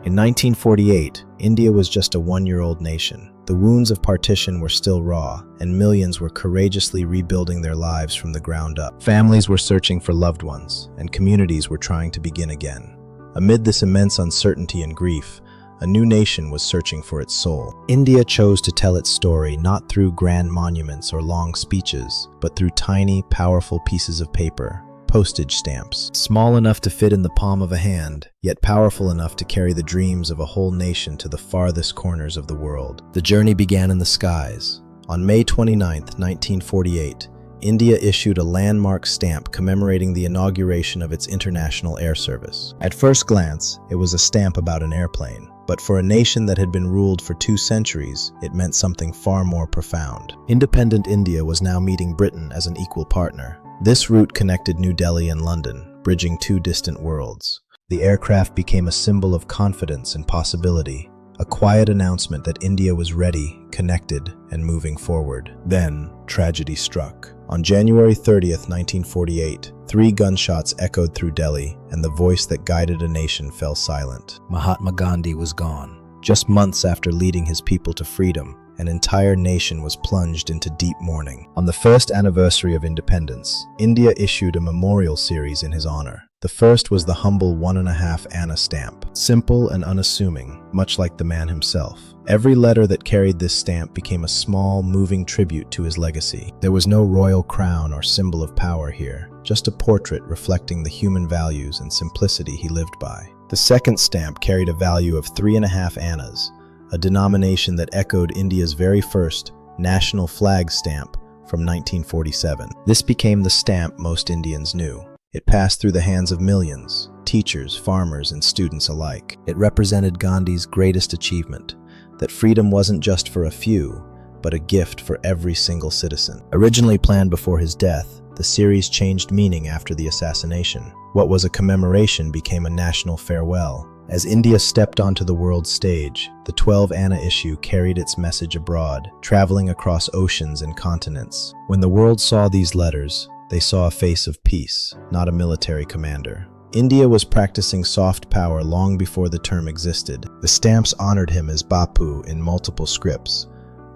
In 1948, India was just a one-year-old nation. The wounds of partition were still raw, and millions were courageously rebuilding their lives from the ground up. Families were searching for loved ones, and communities were trying to begin again. Amid this immense uncertainty and grief, a new nation was searching for its soul. India chose to tell its story not through grand monuments or long speeches, but through tiny, powerful pieces of paper, postage stamps, small enough to fit in the palm of a hand, yet powerful enough to carry the dreams of a whole nation to the farthest corners of the world. The journey began in the skies. On May 29, 1948, India issued a landmark stamp commemorating the inauguration of its international air service. At first glance, it was a stamp about an airplane, but for a nation that had been ruled for 2 centuries, it meant something far more profound. Independent India was now meeting Britain as an equal partner. This route connected New Delhi and London, bridging 2 distant worlds. The aircraft became a symbol of confidence and possibility, a quiet announcement that India was ready, connected, and moving forward. Then, tragedy struck. On January 30th, 1948, 3 gunshots echoed through Delhi, and the voice that guided a nation fell silent. Mahatma Gandhi was gone. Just months after leading his people to freedom, an entire nation was plunged into deep mourning. On the first anniversary of independence, India issued a memorial series in his honor. The first was the humble 1.5 Anna stamp, simple and unassuming, much like the man himself. Every letter that carried this stamp became a small, moving tribute to his legacy. There was no royal crown or symbol of power here, just a portrait reflecting the human values and simplicity he lived by. The second stamp carried a value of 3.5 Annas, a denomination that echoed India's very first national flag stamp from 1947. This became the stamp most Indians knew. It passed through the hands of millions, teachers, farmers, and students alike. It represented Gandhi's greatest achievement, that freedom wasn't just for a few, but a gift for every single citizen. Originally planned before his death, the series changed meaning after the assassination. What was a commemoration became a national farewell. As India stepped onto the world stage, the 12 Anna issue carried its message abroad, traveling across oceans and continents. When the world saw these letters, they saw a face of peace, not a military commander. India was practicing soft power long before the term existed. The stamps honored him as Bapu in multiple scripts,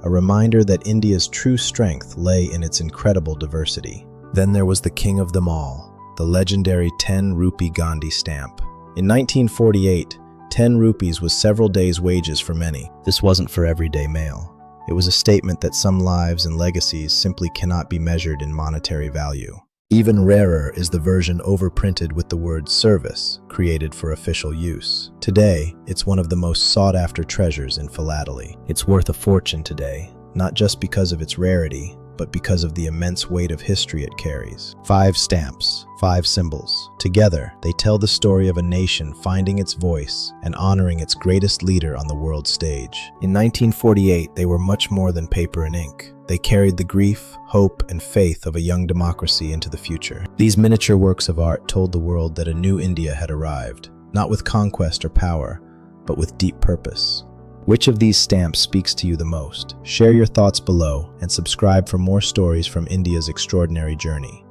a reminder that India's true strength lay in its incredible diversity. Then there was the king of them all, the legendary 10 rupee Gandhi stamp. In 1948, 10 rupees was several days' wages for many. This wasn't for everyday mail. It was a statement that some lives and legacies simply cannot be measured in monetary value. Even rarer is the version overprinted with the word service, created for official use. Today, it's one of the most sought-after treasures in philately. It's worth a fortune today, not just because of its rarity, but because of the immense weight of history it carries. 5 stamps, 5 symbols. Together, they tell the story of a nation finding its voice and honoring its greatest leader on the world stage. In 1948, they were much more than paper and ink. They carried the grief, hope, and faith of a young democracy into the future. These miniature works of art told the world that a new India had arrived, not with conquest or power, but with deep purpose. Which of these stamps speaks to you the most? Share your thoughts below and subscribe for more stories from India's extraordinary journey.